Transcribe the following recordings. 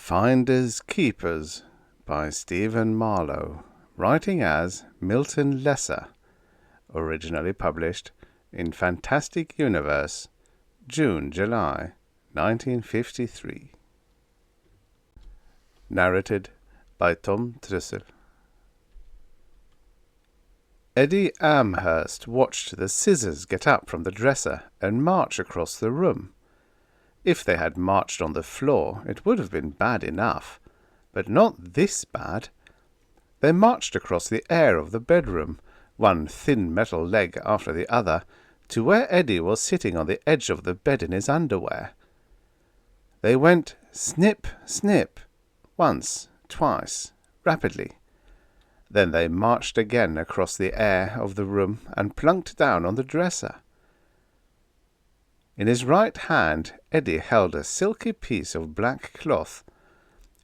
Finders Keepers by Stephen Marlowe, writing as Milton Lesser, originally published in Fantastic Universe, June-July 1953. Narrated by Tom Trussel. Eddie Amhurst watched the scissors get up from the dresser and march across the room. If they had marched on the floor, it would have been bad enough, but not this bad. They marched across the air of the bedroom, one thin metal leg after the other, to where Eddie was sitting on the edge of the bed in his underwear. They went snip, snip, once, twice, rapidly. Then they marched again across the air of the room and plunked down on the dresser. In his right hand, Eddie held a silky piece of black cloth.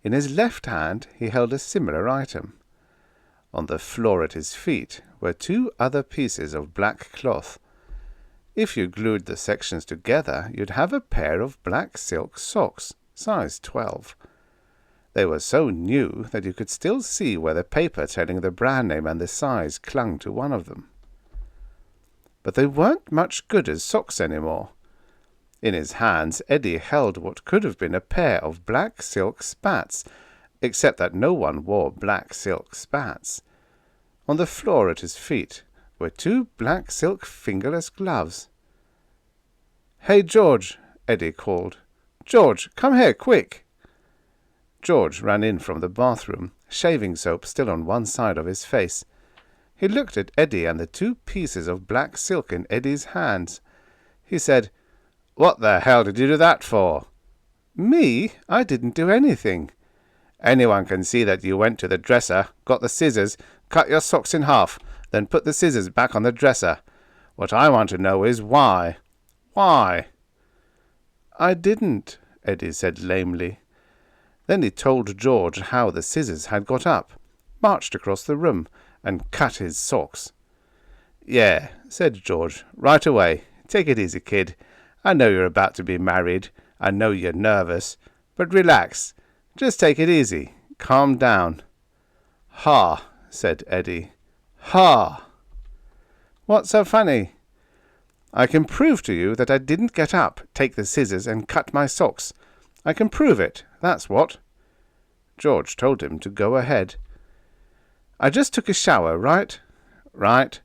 In his left hand, he held a similar item. On the floor at his feet were two other pieces of black cloth. If you glued the sections together, you'd have a pair of black silk socks, size 12. They were so new that you could still see where the paper telling the brand name and the size clung to one of them. But they weren't much good as socks anymore. In his hands, Eddie held what could have been a pair of black silk spats, except that no one wore black silk spats. On the floor at his feet were two black silk fingerless gloves. "Hey, George," Eddie called. "George, come here, quick!" George ran in from the bathroom, shaving soap still on one side of his face. He looked at Eddie and the two pieces of black silk in Eddie's hands. He said, "What the hell did you do that for?" "Me? I didn't do anything." "Anyone can see that you went to the dresser, got the scissors, cut your socks in half, then put the scissors back on the dresser. What I want to know is why. Why?" "I didn't," Eddie said lamely. Then he told George how the scissors had got up, marched across the room, and cut his socks. "Yeah," said George, "right away. Take it easy, kid. I know you're about to be married. I know you're nervous. But relax. Just take it easy. Calm down." "Ha," said Eddie. "Ha." "What's so funny?" "I can prove to you that I didn't get up, take the scissors, and cut my socks. I can prove it, that's what." George told him to go ahead. "I just took a shower, right?" "Right."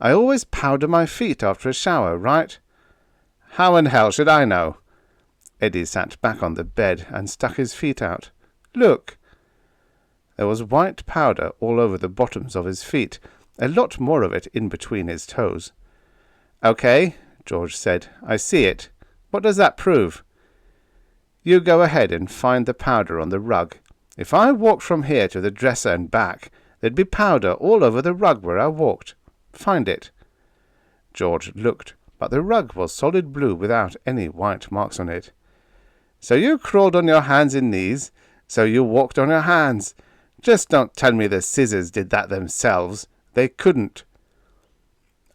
"I always powder my feet after a shower, right?" "How in hell should I know?" Eddie sat back on the bed and stuck his feet out. "Look." There was white powder all over the bottoms of his feet, a lot more of it in between his toes. "Okay," George said. "I see it. What does that prove?" "You go ahead and find the powder on the rug. If I walked from here to the dresser and back, there'd be powder all over the rug where I walked. Find it." George looked, but the rug was solid blue without any white marks on it. "So you crawled on your hands and knees, so you walked on your hands. Just don't tell me the scissors did that themselves. They couldn't."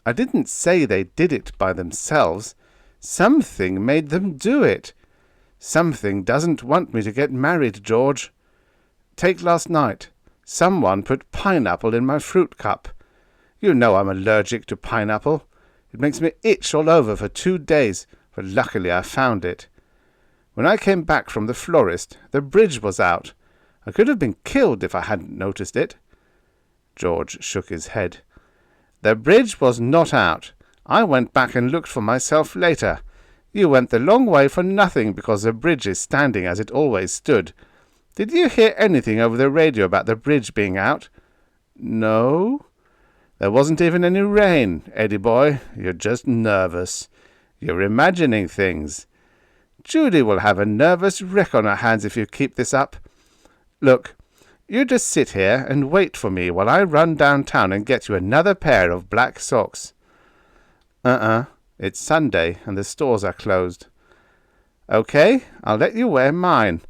"I didn't say they did it by themselves. Something made them do it. Something doesn't want me to get married, George. Take last night. Someone put pineapple in my fruit cup. You know I'm allergic to pineapple. It makes me itch all over for 2 days, but luckily I found it. When I came back from the florist, the bridge was out. I could have been killed if I hadn't noticed it." George shook his head. "The bridge was not out. I went back and looked for myself later. You went the long way for nothing because the bridge is standing as it always stood. Did you hear anything over the radio about the bridge being out?" "No." "There wasn't even any rain, Eddie boy. You're just nervous. You're imagining things. Judy will have a nervous wreck on her hands if you keep this up. Look, you just sit here and wait for me while I run downtown and get you another pair of black socks." It's Sunday and the stores are closed." "Okay, I'll let you wear mine.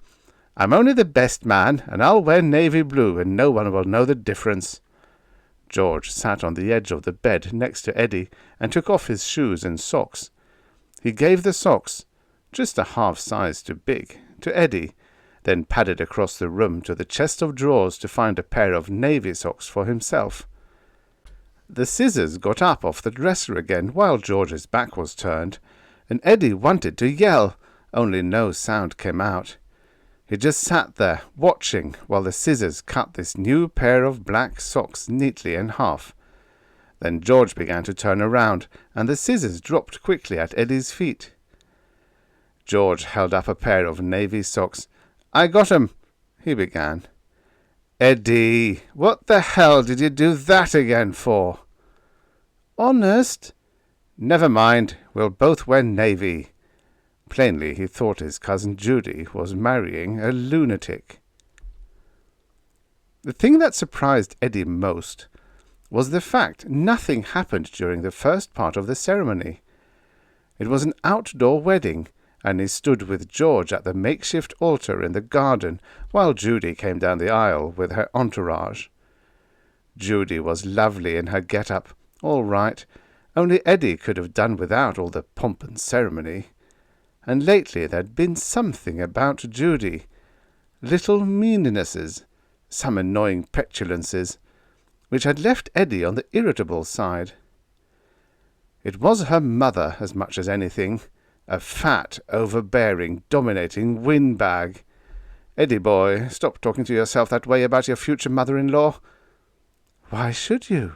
I'm only the best man, and I'll wear navy blue, and no one will know the difference." George sat on the edge of the bed next to Eddie and took off his shoes and socks. He gave the socks, just a half size too big, to Eddie, then padded across the room to the chest of drawers to find a pair of navy socks for himself. The scissors got up off the dresser again while George's back was turned, and Eddie wanted to yell, only no sound came out. He just sat there, watching while the scissors cut this new pair of black socks neatly in half. Then George began to turn around, and the scissors dropped quickly at Eddie's feet. George held up a pair of navy socks. "I got 'em," he began. "Eddie, what the hell did you do that again for?" "Honest?" "Never mind, we'll both wear navy." Plainly he thought his cousin Judy was marrying a lunatic. The thing that surprised Eddie most was the fact nothing happened during the first part of the ceremony. It was an outdoor wedding, and he stood with George at the makeshift altar in the garden while Judy came down the aisle with her entourage. Judy was lovely in her get-up, all right, only Eddie could have done without all the pomp and ceremony. And lately there'd been something about Judy, little meannesses, some annoying petulances, which had left Eddie on the irritable side. It was her mother as much as anything, a fat, overbearing, dominating windbag. "Eddie boy, stop talking to yourself that way about your future mother-in-law." "Why should you?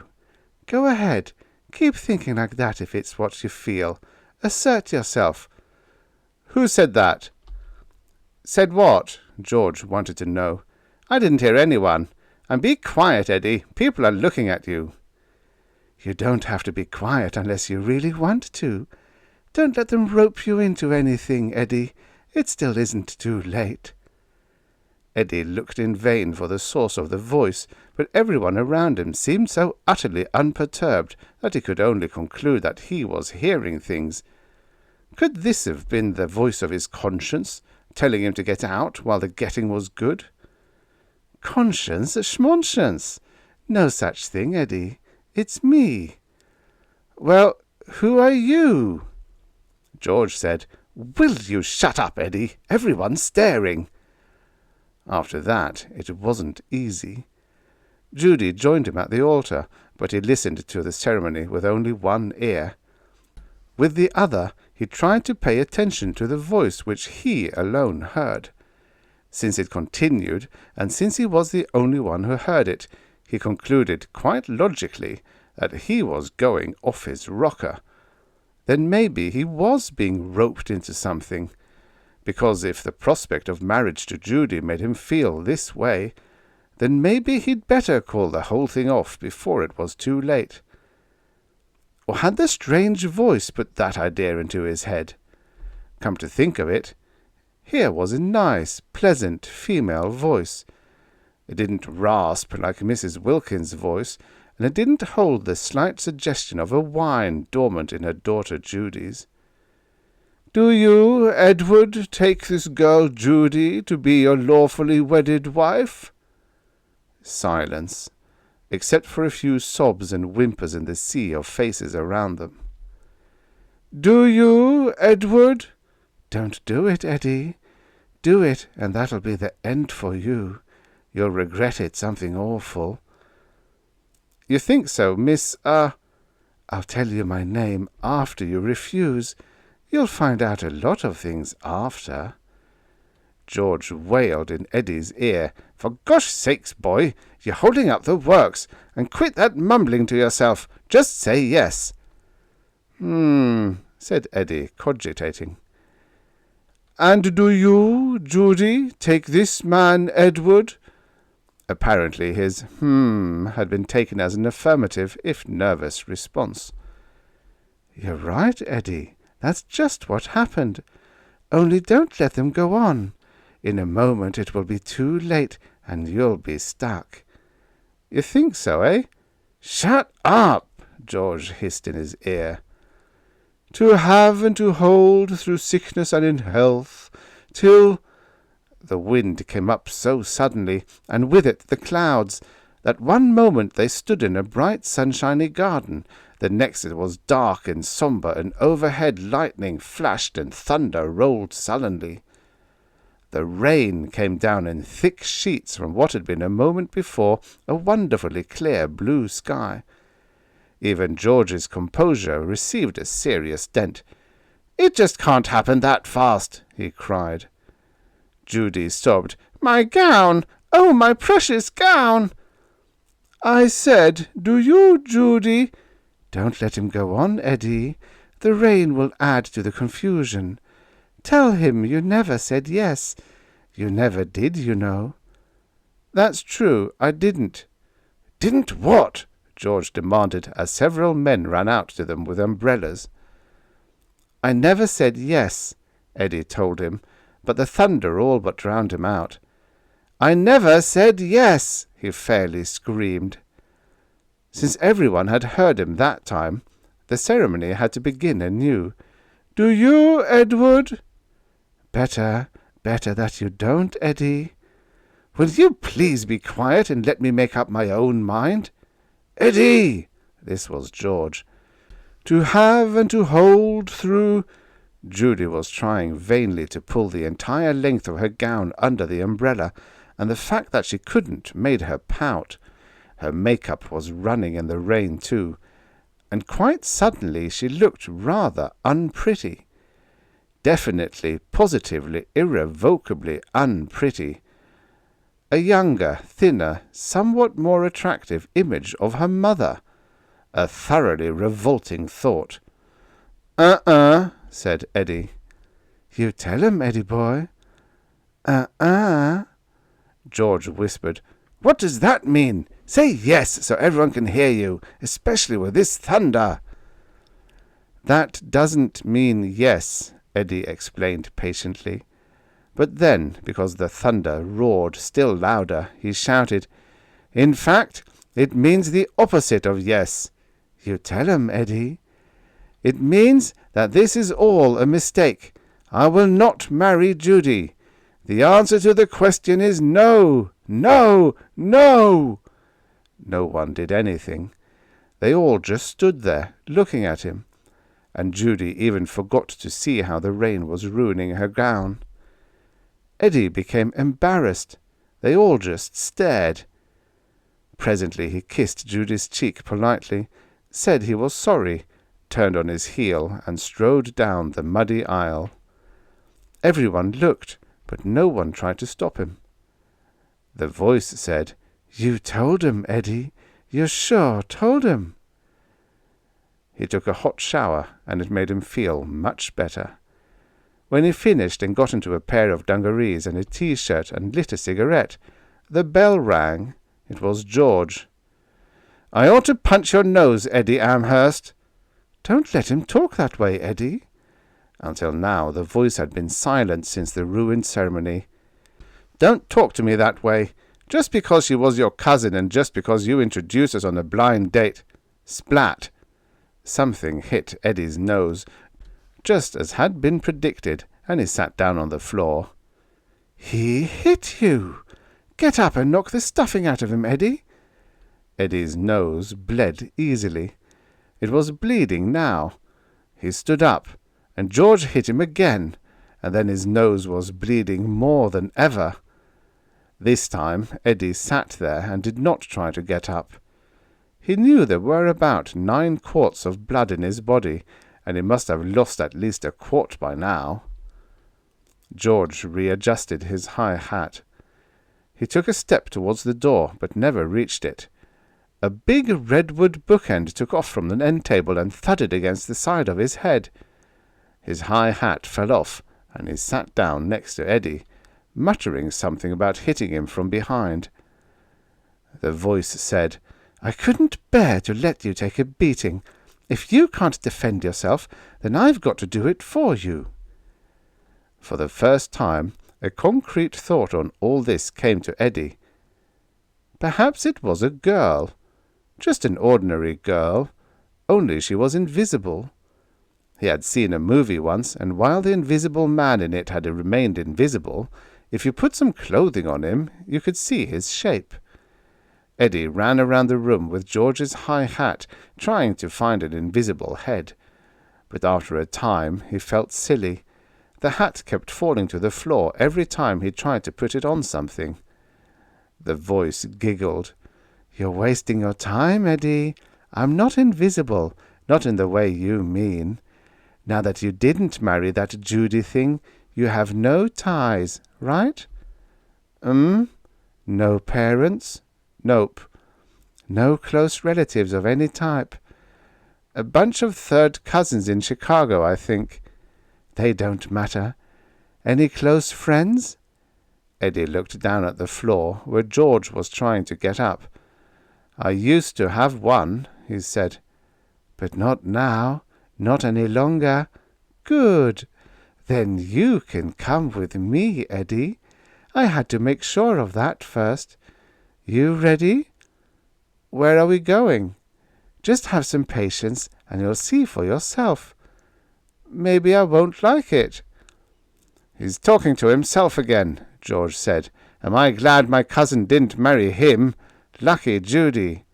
Go ahead. Keep thinking like that if it's what you feel. Assert yourself." "Who said that?" "Said what?" George wanted to know. "I didn't hear anyone. And be quiet, Eddie. People are looking at you." "You don't have to be quiet unless you really want to. Don't let them rope you into anything, Eddie. It still isn't too late." Eddie looked in vain for the source of the voice, but everyone around him seemed so utterly unperturbed that he could only conclude that he was hearing things. Could this have been the voice of his conscience, telling him to get out while the getting was good? "Conscience, schmonscience. No such thing, Eddie. It's me." "Well, who are you?" George said, "Will you shut up, Eddie? Everyone's staring." After that, it wasn't easy. Judy joined him at the altar, but he listened to the ceremony with only one ear. With the other, he tried to pay attention to the voice which he alone heard. Since it continued, and since he was the only one who heard it, he concluded quite logically that he was going off his rocker. Then maybe he was being roped into something, because if the prospect of marriage to Judy made him feel this way, then maybe he'd better call the whole thing off before it was too late. Or had the strange voice put that idea into his head? Come to think of it, here was a nice, pleasant female voice. It didn't rasp like Mrs. Wilkins's voice, and it didn't hold the slight suggestion of a whine dormant in her daughter Judy's. "Do you, Edward, take this girl Judy to be your lawfully wedded wife?" Silence, except for a few sobs and whimpers in the sea of faces around them. "Do you, Edward?" "Don't do it, Eddie. Do it, and that'll be the end for you. You'll regret it something awful." "You think so, Miss, I'll tell you my name after you refuse. You'll find out a lot of things after." George wailed in Eddie's ear, "For gosh sakes, boy, you're holding up the works, and quit that mumbling to yourself. Just say yes." Said Eddie, cogitating. "And do you, Judy, take this man, Edward?" Apparently his had been taken as an affirmative, if nervous, response. "You're right, Eddie. That's just what happened. Only don't let them go on. In a moment it will be too late, and you'll be stuck." "You think so, eh?" "Shut up!" George hissed in his ear. "To have and to hold through sickness and in health, till—" The wind came up so suddenly, and with it the clouds, that one moment they stood in a bright sunshiny garden, the next it was dark and sombre, and overhead lightning flashed and thunder rolled sullenly. The rain came down in thick sheets from what had been a moment before a wonderfully clear blue sky. Even George's composure received a serious dent. "It just can't happen that fast," he cried. Judy sobbed. "My gown! Oh, my precious gown!" "I said, do you, Judy?" "Don't let him go on, Eddie. The rain will add to the confusion. Tell him you never said yes. You never did, you know." "That's true, I didn't." "Didn't what?" George demanded, as several men ran out to them with umbrellas. "I never said yes," Eddie told him, but the thunder all but drowned him out. "I never said yes!" he fairly screamed. Since everyone had heard him that time, the ceremony had to begin anew. "Do you, Edward?" Better that you don't, Eddie." "Will you please be quiet and let me make up my own mind?" "Eddie!" This was George. "To have and to hold through—" Judy was trying vainly to pull the entire length of her gown under the umbrella, and the fact that she couldn't made her pout. Her makeup was running in the rain too, and quite suddenly she looked rather unpretty. Definitely, positively, irrevocably unpretty. A younger, thinner, somewhat more attractive image of her mother. A thoroughly revolting thought. Said Eddie. "You tell him, Eddie boy." George whispered. "What does that mean? Say yes, so everyone can hear you, especially with this thunder." "That doesn't mean yes," Eddie explained patiently. But then, because the thunder roared still louder, he shouted, "In fact, it means the opposite of yes." "You tell him, Eddie." "It means that this is all a mistake. I will not marry Judy. The answer to the question is no, no, no." No one did anything. They all just stood there, looking at him, and Judy even forgot to see how the rain was ruining her gown. Eddie became embarrassed. They all just stared. Presently he kissed Judy's cheek politely, said he was sorry, turned on his heel, and strode down the muddy aisle. Everyone looked, but no one tried to stop him. The voice said, "You told him, Eddie. You sure told him." He took a hot shower, and it made him feel much better. When he finished and got into a pair of dungarees and a T-shirt and lit a cigarette, the bell rang. It was George. "I ought to punch your nose, Eddie Amhurst." "Don't let him talk that way, Eddie." Until now the voice had been silent since the ruined ceremony. "Don't talk to me that way. Just because she was your cousin and just because you introduced us on a blind date." Splat! Something hit Eddie's nose, just as had been predicted, and he sat down on the floor. "He hit you! Get up and knock the stuffing out of him, Eddie." Eddie's nose bled easily. It was bleeding now. He stood up, and George hit him again, and then his nose was bleeding more than ever. This time Eddie sat there and did not try to get up. He knew there were about 9 quarts of blood in his body, and he must have lost at least a quart by now. George readjusted his high hat. He took a step towards the door, but never reached it. A big redwood bookend took off from the end table and thudded against the side of his head. His high hat fell off, and he sat down next to Eddie, muttering something about hitting him from behind. The voice said, "I couldn't bear to let you take a beating. If you can't defend yourself, then I've got to do it for you." For the first time, a concrete thought on all this came to Eddie. Perhaps it was a girl. Just an ordinary girl, only she was invisible. He had seen a movie once, and while the invisible man in it had remained invisible, if you put some clothing on him, you could see his shape. Eddie ran around the room with George's high hat, trying to find an invisible head. But after a time he felt silly, The hat kept falling to the floor every time he tried to put it on something. The voice giggled. "You're wasting your time, Eddie. I'm not invisible, not in the way you mean. Now that you didn't marry that Judy thing, you have no ties, right?" "No parents?" "Nope. No close relatives of any type. A bunch of third cousins in Chicago, I think. They don't matter. Any close friends?" Eddie looked down at the floor, where George was trying to get up. "I used to have one," he said. "But not now. Not any longer." "Good. Then you can come with me, Eddie. I had to make sure of that first. You ready?" "Where are we going?" "Just have some patience, and you'll see for yourself." "Maybe I won't like it." "He's talking to himself again," George said. "Am I glad my cousin didn't marry him? Lucky Judy."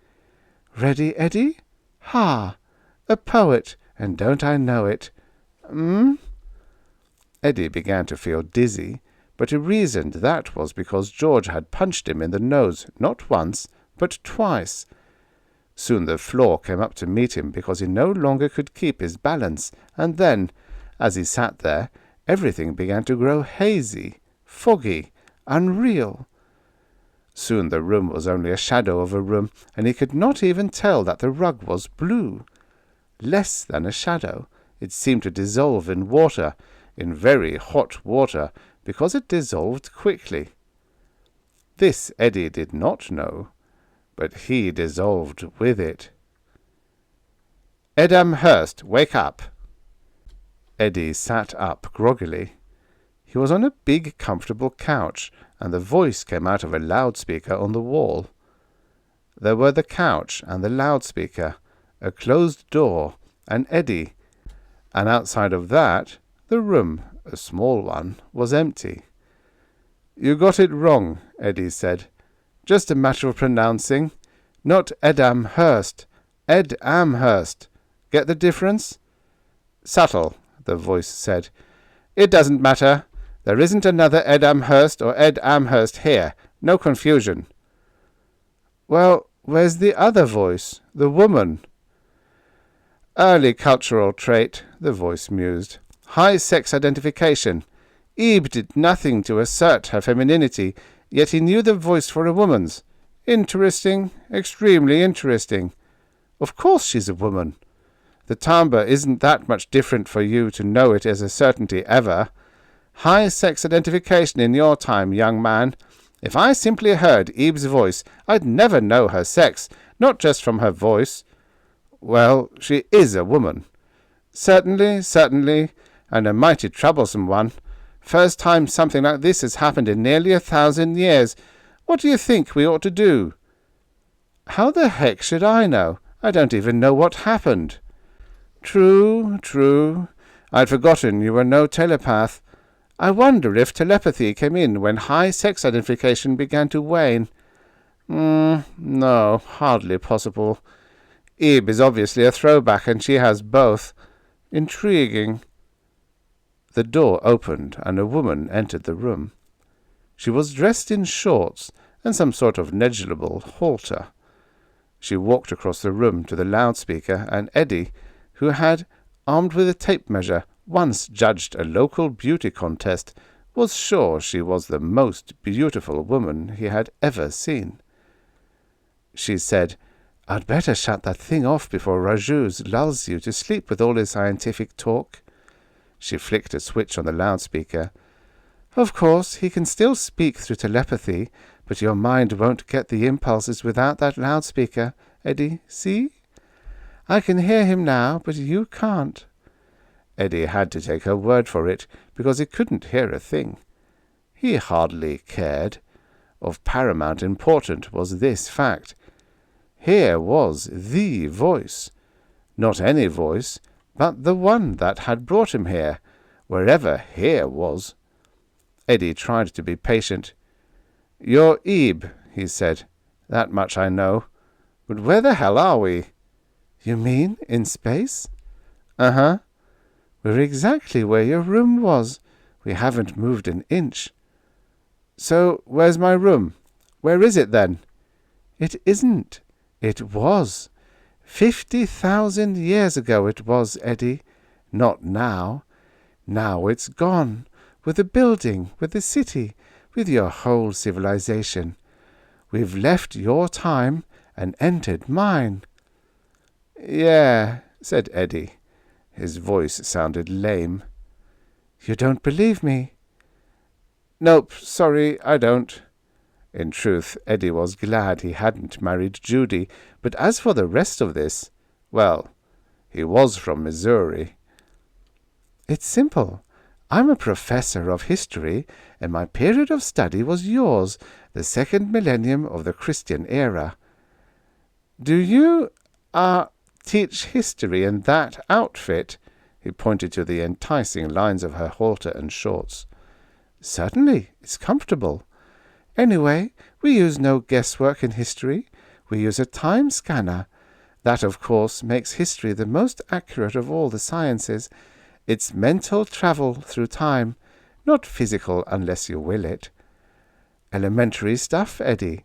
"Ready, Eddie? Ha! A poet, and don't I know it? Eddie began to feel dizzy, but he reasoned that was because George had punched him in the nose not once, but twice. Soon the floor came up to meet him because he no longer could keep his balance, and then, as he sat there, everything began to grow hazy, foggy, unreal. Soon the room was only a shadow of a room, and he could not even tell that the rug was blue. Less than a shadow, it seemed to dissolve in water, in very hot water, because it dissolved quickly. This Eddie did not know, but he dissolved with it. "Ed Amhurst, wake up!" Eddie sat up groggily. He was on a big, comfortable couch, and the voice came out of a loudspeaker on the wall. There were the couch and the loudspeaker, a closed door, and Eddie, and outside of that, the room, a small one, was empty. "You got it wrong," Eddie said. "Just a matter of pronouncing. Not Ed Amhurst, Ed Amhurst. Get the difference?" "Subtle," the voice said. "It doesn't matter. There isn't another Ed Amhurst or Ed Amhurst here. No confusion." "Well, where's the other voice, the woman?" "Early cultural trait," the voice mused. "High sex identification. Eve did nothing to assert her femininity, yet he knew the voice for a woman's. Interesting, extremely interesting. Of course she's a woman. The timbre isn't that much different for you to know it as a certainty ever. High sex identification in your time, young man. If I simply heard Eve's voice, I'd never know her sex, not just from her voice. Well, she is a woman. Certainly, certainly, and a mighty troublesome one. First time something like this has happened in nearly 1,000 years. What do you think we ought to do?" "How the heck should I know? I don't even know what happened." "True, true. I'd forgotten you were no telepath. I wonder if telepathy came in when high sex identification began to wane. No, hardly possible. Ib is obviously a throwback, and she has both. Intriguing." The door opened, and a woman entered the room. She was dressed in shorts and some sort of negligible halter. She walked across the room to the loudspeaker, and Eddie, who had, armed with a tape measure, once judged a local beauty contest, was sure she was the most beautiful woman he had ever seen. She said, "I'd better shut that thing off before Rajuz lulls you to sleep with all his scientific talk." She flicked a switch on the loudspeaker. "Of course, he can still speak through telepathy, but your mind won't get the impulses without that loudspeaker, Eddie, see? I can hear him now, but you can't." Eddie had to take her word for it, because he couldn't hear a thing. He hardly cared. Of paramount importance was this fact. Here was the voice. Not any voice, but the one that had brought him here, wherever here was. Eddie tried to be patient. "You're Ebe," he said. "That much I know. But where the hell are we?" "You mean in space?" "Uh-huh." "We're exactly where your room was. We haven't moved an inch." "So where's my room? Where is it then?" "It isn't. It was. 50,000 years ago it was, Eddie. Not now. Now it's gone, with the building, with the city, with your whole civilization. We've left your time and entered mine." "Yeah," said Eddie. His voice sounded lame. "You don't believe me?" "Nope, sorry, I don't." In truth, Eddie was glad he hadn't married Judy, but as for the rest of this, well, he was from Missouri. "It's simple. I'm a professor of history, and my period of study was yours, the second millennium of the Christian era." "Do you, teach history in that outfit?" He pointed to the enticing lines of her halter and shorts. "Certainly. It's comfortable. Anyway, we use no guesswork in history. We use a time scanner. That, of course, makes history the most accurate of all the sciences. It's mental travel through time, not physical unless you will it. Elementary stuff, Eddie.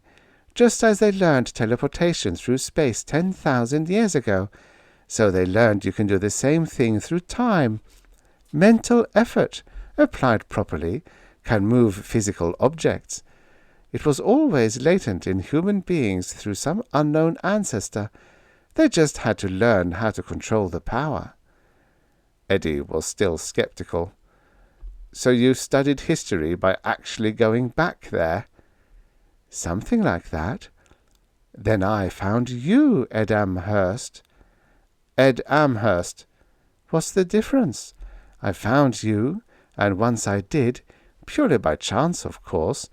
Just as they learned teleportation through space 10,000 years ago, so they learned you can do the same thing through time. Mental effort, applied properly, can move physical objects. It was always latent in human beings through some unknown ancestor. They just had to learn how to control the power." Eddie was still skeptical. "So you studied history by actually going back there?" "Something like that. Then I found you, Ed Amhurst." "Ed Amhurst. What's the difference? I found you, and once I did, purely by chance, of course,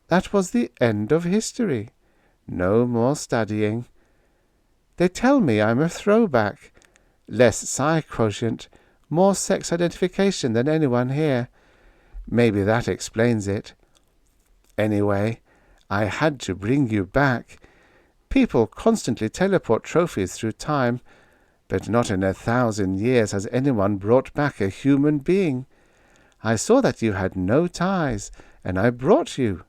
that was the end of history. No more studying. They tell me I'm a throwback. Less psi quotient, more sex identification than anyone here. Maybe that explains it. Anyway, I had to bring you back. People constantly teleport trophies through time, but not in 1,000 years has anyone brought back a human being. I saw that you had no ties, and I brought you.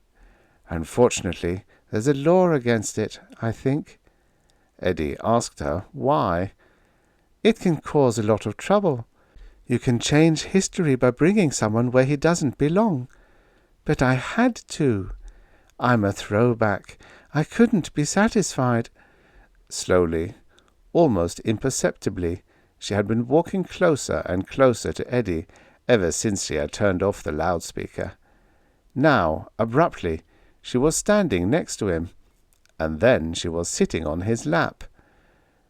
Unfortunately, there's a law against it, I think." Eddie asked her why. "It can cause a lot of trouble. You can change history by bringing someone where he doesn't belong. But I had to. I'm a throwback. I couldn't be satisfied." Slowly, almost imperceptibly, she had been walking closer and closer to Eddie ever since she had turned off the loudspeaker. Now, abruptly, she was standing next to him, and then she was sitting on his lap.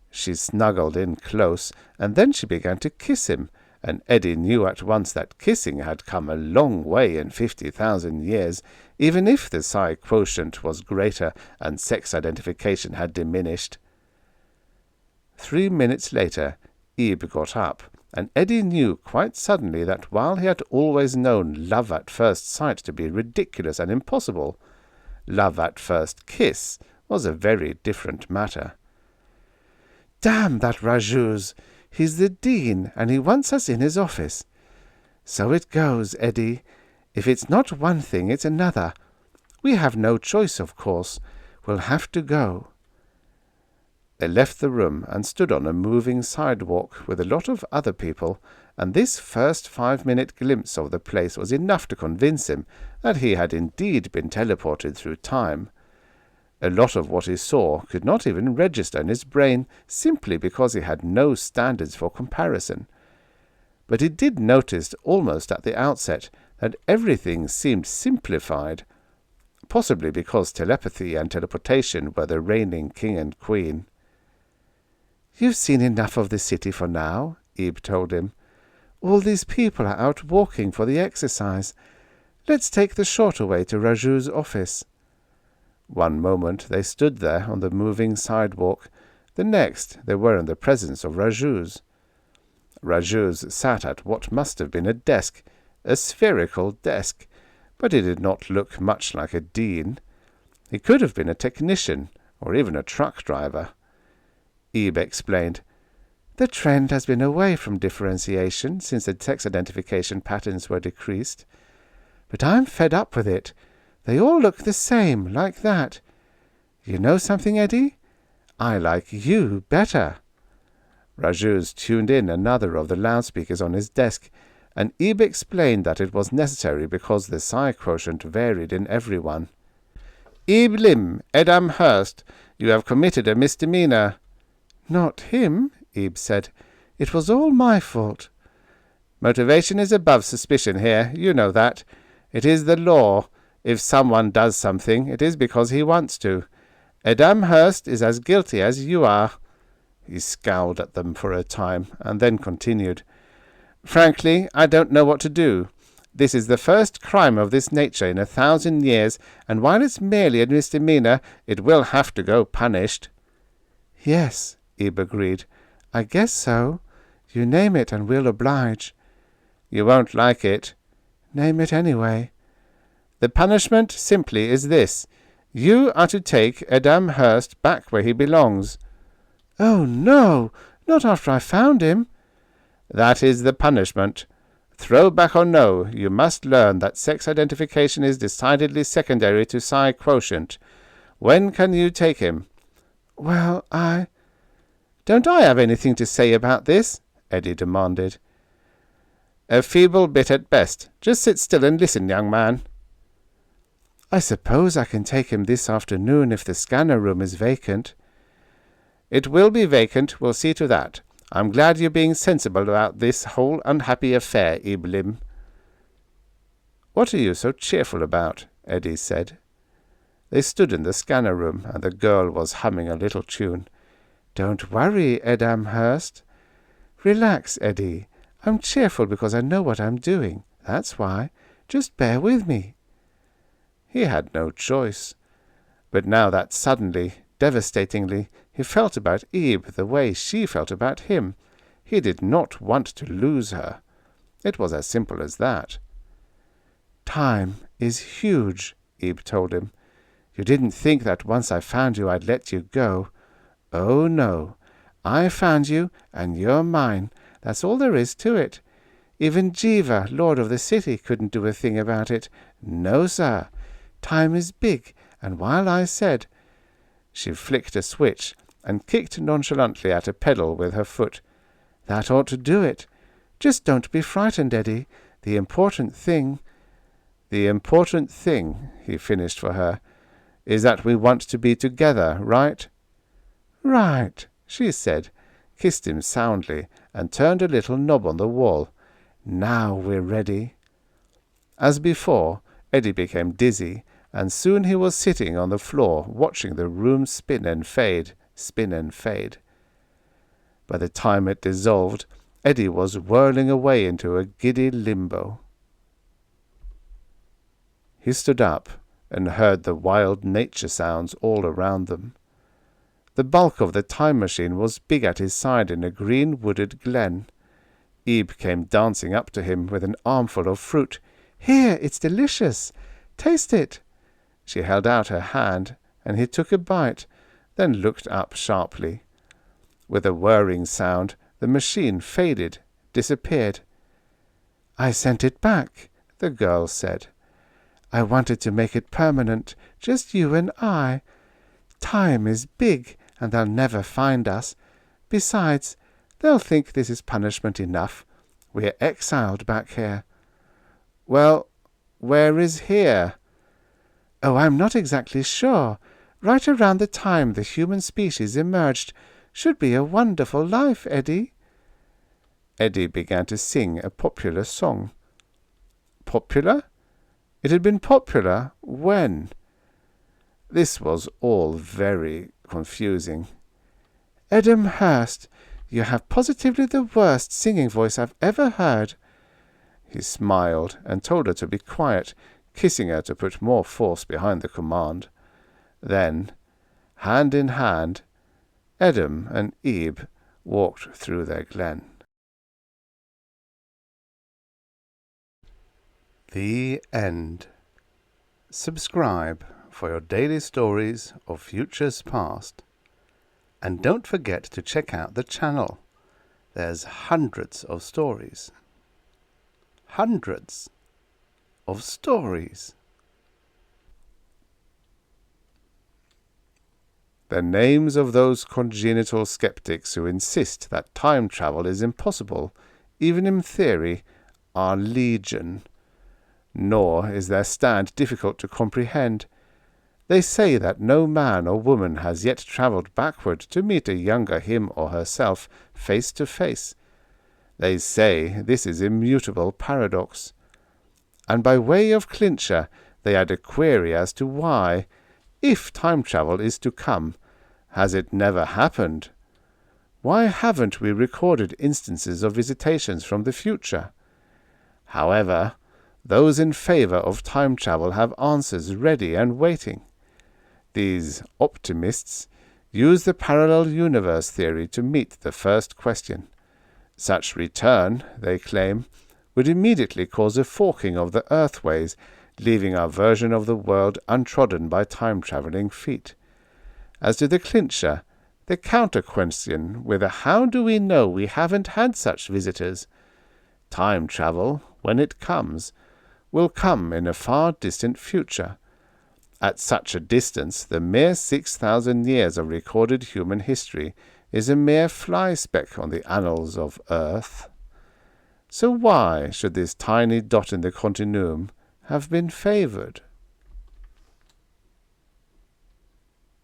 She snuggled in close, and then she began to kiss him, and Eddie knew at once that kissing had come a long way in 50,000 years, even if the psi quotient was greater and sex identification had diminished. 3 minutes later, Ebe got up, and Eddie knew quite suddenly that while he had always known love at first sight to be ridiculous and impossible, love at first kiss was a very different matter. "Damn that Rajuz! He's the dean, and he wants us in his office. So it goes, Eddie. If it's not one thing, it's another. We have no choice, of course. We'll have to go." They left the room and stood on a moving sidewalk with a lot of other people, and this first 5-minute glimpse of the place was enough to convince him that he had indeed been teleported through time. A lot of what he saw could not even register in his brain simply because he had no standards for comparison. But he did notice almost at the outset that everything seemed simplified, possibly because telepathy and teleportation were the reigning king and queen. "You've seen enough of the city for now," Ebe told him. "All these people are out walking for the exercise. Let's take the shorter way to Rajuz's office." One moment they stood there on the moving sidewalk. The next they were in the presence of Rajuz. Rajuz sat at what must have been a desk, a spherical desk, but it did not look much like a dean. He could have been a technician, or even a truck driver. Ebe explained, The trend has been away from differentiation since the sex identification patterns were decreased. But I'm fed up with it. They all look the same, like that. You know something, Eddie? I like you better." Rajuz tuned in another of the loudspeakers on his desk, and Ebe explained that it was necessary because the psi quotient varied in everyone. "Ebe Ed Amhurst, you have committed a misdemeanor." "Not him," Ebe said. "It was all my fault." "Motivation is above suspicion here, you know that. It is the law. If someone does something, it is because he wants to. Ed Amhurst is as guilty as you are." He scowled at them for a time, and then continued. "Frankly, I don't know what to do. This is the first crime of this nature in 1,000 years, and while it's merely a misdemeanor, it will have to go punished." "Yes," Ebe agreed. "I guess so. You name it and we'll oblige." "You won't like it." "Name it anyway." "The punishment simply is this. You are to take Ed Amhurst back where he belongs." "Oh, no! Not after I found him." "That is the punishment. Throwback or no, you must learn that sex identification is decidedly secondary to psi quotient. When can you take him?" "Well, "Don't I have anything to say about this?" Eddie demanded. "A feeble bit at best. Just sit still and listen, young man." "I suppose I can take him this afternoon if the scanner room is vacant." "It will be vacant, we'll see to that. I'm glad you're being sensible about this whole unhappy affair, Iblim." "What are you so cheerful about?" Eddie said. They stood in the scanner room, and the girl was humming a little tune. "Don't worry, Ed Amhurst." "Relax, Eddie. I'm cheerful because I know what I'm doing. That's why. Just bear with me." He had no choice. But now that suddenly, devastatingly, he felt about Ebe the way she felt about him, he did not want to lose her. It was as simple as that. "Time is huge," Ebe told him. "You didn't think that once I found you I'd let you go. Oh, no. I found you, and you're mine. That's all there is to it. Even Jiva, lord of the city, couldn't do a thing about it. No, sir. Time is big, and while I said—" She flicked a switch and kicked nonchalantly at a pedal with her foot. "That ought to do it. Just don't be frightened, Eddie. The important thing—" "The important thing," he finished for her, "is that we want to be together, right?" "Right," she said, kissed him soundly, and turned a little knob on the wall. "Now we're ready." As before, Eddie became dizzy, and soon he was sitting on the floor watching the room spin and fade. By the time it dissolved, Eddie was whirling away into a giddy limbo. He stood up and heard the wild nature sounds all around them. The bulk of the time machine was big at his side in a green wooded glen. Ebe came dancing up to him with an armful of fruit. "Here, it's delicious. Taste it." She held out her hand, and he took a bite, then looked up sharply. With a whirring sound, the machine faded, disappeared. "I sent it back," the girl said. "I wanted to make it permanent, just you and I. Time is big, and they'll never find us. Besides, they'll think this is punishment enough. We're exiled back here." "Well, where is here?" "Oh, I'm not exactly sure. Right around the time the human species emerged. Should be a wonderful life, Eddie." Eddie began to sing a popular song. Popular? It had been popular when? This was all very confusing. "Ed Amhurst, you have positively the worst singing voice I've ever heard." He smiled and told her to be quiet, kissing her to put more force behind the command. Then, hand in hand, Edom and Ebe walked through their glen. The end. Subscribe for your daily stories of futures past. And don't forget to check out the channel. There's hundreds of stories. Hundreds of stories. The names of those congenital skeptics who insist that time travel is impossible, even in theory, are legion. Nor is their stand difficult to comprehend. They say that no man or woman has yet travelled backward to meet a younger him or herself face to face. They say this is immutable paradox. And by way of clincher, they add a query as to why, if time travel is to come, has it never happened? Why haven't we recorded instances of visitations from the future? However, those in favour of time travel have answers ready and waiting. These optimists use the parallel universe theory to meet the first question. Such return, they claim, would immediately cause a forking of the earthways, leaving our version of the world untrodden by time-travelling feet. As to the clincher, the counter-question with a how do we know we haven't had such visitors? Time travel, when it comes, will come in a far distant future. At such a distance, the mere 6,000 years of recorded human history is a mere fly-speck on the annals of Earth. So why should this tiny dot in the continuum have been favoured?